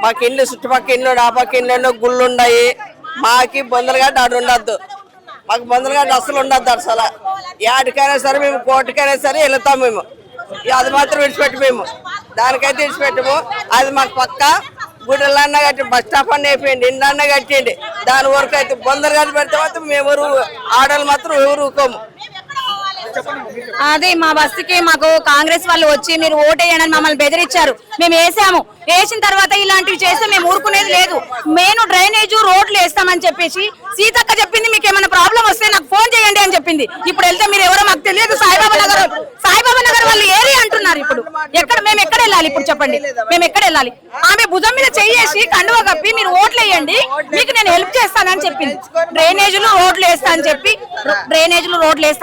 మాకు ఇల్లు చుట్టుపక్కల ఇల్లు ఆ పక్క ఇల్లు గుళ్ళు ఉన్నాయి. మాకు బొందలుగడ్డ ఆడు ఉండద్దు. మాకు బొందలుగడ్డ అసలు ఉండద్దు. అసలు ఏడికైనా సరే మేము కోర్టుకైనా సరే వెళ్తాం. మేము అది మాత్రం విడిచిపెట్టి మేము దానికైతే విడిచిపెట్టము. అది మాకు పక్క గుడిలన్నా కట్టి బస్ స్టాప్ అన్న అయిపోయింది, ఇండ్లన్నా కట్టండి. దాని వరకు అయితే బొందలుగడ్డ పెడితే మాత్రం మేము ఎవరు ఆడలు మాత్రం ఎవరు ఊకోము. అదే మా బస్సుకి మాకు కాంగ్రెస్ వాళ్ళు వచ్చి మీరు ఓటేయండి మమ్మల్ని బెదిరించారు. మేము వేసాము. వేసిన తర్వాత ఇలాంటివి చేస్తే మేము ఊరుకునేది లేదు. మెయిన్ డ్రైనేజ్ రోడ్లు వేస్తామని చెప్పేసి సీతక్క చెప్పింది. మీకు ఏమైనా ప్రాబ్లం వస్తే నాకు ఫోన్ చేయండి అని చెప్పింది. ఇప్పుడు వెళ్తే మీరు ఎవరో మాకు తెలియదు. సాయిబాబా నగర్ వాళ్ళు ఏరియా అంటున్నారు. ఇప్పుడు మేము ఎక్కడ వెళ్ళాలి? ఇప్పుడు చెప్పండి, మేము ఎక్కడ వెళ్ళాలి? ఆమె భుజం మీద చెయ్యేసి కండువ కప్పి మీరు ఓట్లు వేయండి, మీకు నేను హెల్ప్ చేస్తానని చెప్పింది. డ్రైనేజీలు రోడ్లు వేస్తా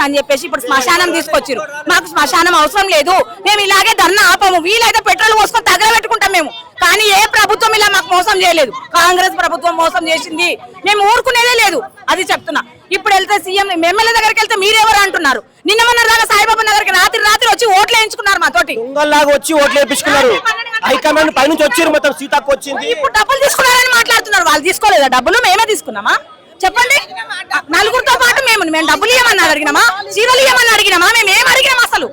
అని చెప్పేసి ఇప్పుడు శ్మశానం తీసుకొచ్చారు. మాకు శ్మశానం అవసరం లేదు. మేము ఇలాగే ధర్నా ఆపము. వీలైతే పెట్రోల్ పోసుకొని తగలబెట్టుకుంటాం మేము. కానీ ఏ ప్రభుత్వం ఇలా మాకు మోసం చేయలేదు. కాంగ్రెస్ ప్రభుత్వం మోసం చేసింది. మేము ఊరుకునేదే లేదు. అది చెప్తున్నా. ఇప్పుడు వెళ్తే సీఎం ఎమ్మెల్యే దగ్గరికి వెళ్తే మీరెవరు అంటున్నారు. నిన్న మొన్న దాకా సాయిబాబా నగర్కి రాత్రి వచ్చి ఓట్లు వేయించుకున్నారు. మాతోటి దొంగల్లాగా వచ్చి ఓట్లు వేయించుకున్నారు. హైకమాండ్ పైనుంచి వచ్చారు. మొత్తం సీతకు వచ్చింది. ఇప్పుడు డబ్బులు తీసుకున్నారని మాట్లాడుతున్నారు. వాళ్ళు తీసుకోలేదా డబ్బులు? మేమే తీసుకున్నామా? చెప్పండి. నలుగురితో పాటు మేము డబ్బులు ఇవ్వమని అడిగినామా? చీరలు ఇవ్వమని అడిగినామా? మేము ఏం అడిగినాం? అసలు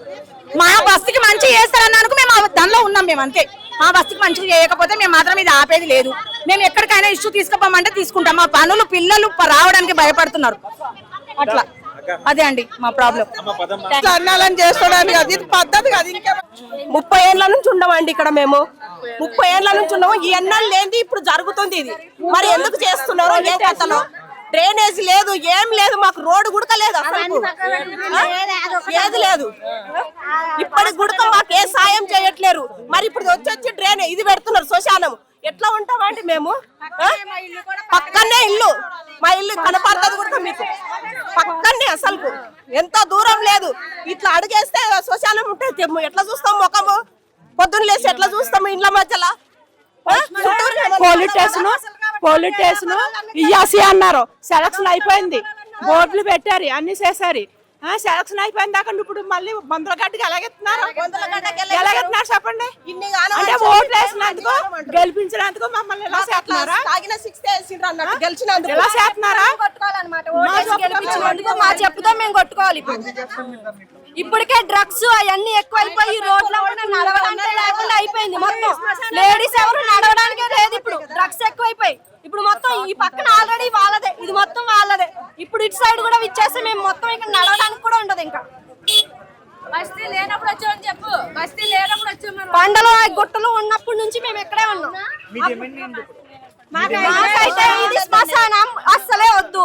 మా బస్సుకి మంచి చేస్తారన్నానికి మేము దానిలో ఉన్నాం. మేము అంతే. మా బస్సుకి మంచిగా చేయకపోతే మేము మాత్రం ఇది ఆపేది లేదు. మేము ఎక్కడికైనా ఇష్యూ తీసుకుపోమంటే తీసుకుంటాం. మా పనులు పిల్లలు రావడానికి భయపడుతున్నారు. అట్లా అదే అండి మా ప్రాబ్లం. అన్నాలని చేసుకోవడానికి అది పద్ధతి కాదు. ఇంకా 30 ఏళ్ల నుంచి ఉండమండి ఇక్కడ. మేము 30 ఏళ్ల నుంచి ఉన్నాము. ఈ ఎన్నాళ్ళు లేని ఇప్పుడు జరుగుతుంది ఇది. మరి ఎందుకు చేస్తున్నారు? ఏం కథలో? డ్రైనేజ్ లేదు, ఏం లేదు. మాకు రోడ్డు గుడక లేదు. అసలు ఏది లేదు. ఇప్పటి గుడక మాకు ఏ సాయం చేయట్లేరు. మరి ఇప్పుడు వచ్చి డ్రైనేజ్ ఇది పెడుతున్నారు. శ్మశానం ఎట్లా ఉంటామండి మేము? పక్కనే ఇల్లు. మా ఇల్లు కనపడుతుంది కూడా మీకు. పక్కనే అసలు ఎంత దూరం లేదు. ఇట్లా అడిగేస్తే శ్మశానం ఉంటే ఎట్లా చూస్తాం ముఖము? పొద్దున్న లేసి ఎట్లా చూస్తాము ఇండ్ల మధ్యలో? పోలీస్ స్టేషన్ ఇయ్యాసి అన్నారు. సెలక్షన్ అయిపోయింది. బోర్డులు పెట్టారు, అన్ని చేశారు. సెలక్షన్ అయిపోయిన దాకా ఇప్పుడు మళ్ళీ బొందలగడ్డకి ఎలాగెత్తున్నారు చెప్పండి. అంటే ఓట్లు వేసినందుకు గెలిపించినందుకు మమ్మల్ని ఎలా చేస్తున్నారా? ఎలా చేస్తున్నారా? మా చెప్పుతో మేము కొట్టుకోవాలి. ఇప్పటికే డ్రగ్స్ అవన్నీ ఎక్కువైపోయి రోడ్ల నడవడానికి లేకుండా అయిపోయింది. మొత్తం లేడీస్ ఎవరు నడవడానికే లేదు. ఇప్పుడు డ్రగ్స్ ఎక్కువైపోయి ఇప్పుడు మొత్తం ఈ పక్కన ఆల్రెడీ వాళ్ళదే, ఇది మొత్తం వాళ్ళదే. ఇప్పుడు ఇటు సైడ్ కూడా ఇచ్చేస్తే మేము మొత్తం ఇక్కడ నడవడానికి కూడా ఉండదు. ఇంకా బస్తీ లేనప్పుడు వచ్చామని చెప్పు. బస్తీ లేనప్పుడు వచ్చాము. పండలు గుట్టలు ఉన్నప్పటి నుంచి మేము ఇక్కడే ఉన్నాం. మాకైతే ఇది శ్మశానం అస్సలే వద్దు.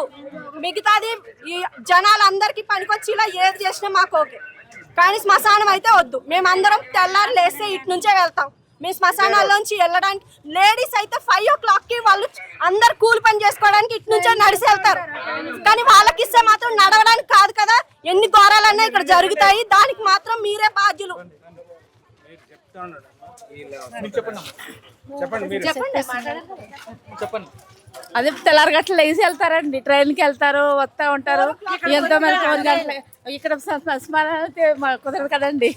మిగతాది ఈ జనాలందరికీ పనికొచ్చేలా ఏది చేసినా మాకు ఓకే. కానీ శ్మశానం అయితే వద్దు. మేమందరం తెల్లారు లేస్తే ఇటు నుంచే వెళ్తాం. మేము శ్మశానాల్లోంచి వెళ్ళడానికి లేడీస్ అయితే 5 o'clockకి వాళ్ళు అందరు కూలి పని చేసుకోవడానికి ఇటు నుంచే నడిచి వెళ్తారు. కానీ వాళ్ళకి ఇస్తే మాత్రం నడవడానికి కాదు కదా. ఎన్ని ఘోరాలన్నా ఇక్కడ జరుగుతాయి. దానికి మాత్రం మీరే బాధ్యులు. అదే తెల్లారి గట్ల లేచి వెళ్తారండి. ట్రైన్కి వెళ్తారు, వస్తూ ఉంటారు. ఎంతో మంది 4 గంటలు ఇక్కడ కుదరదు కదండి.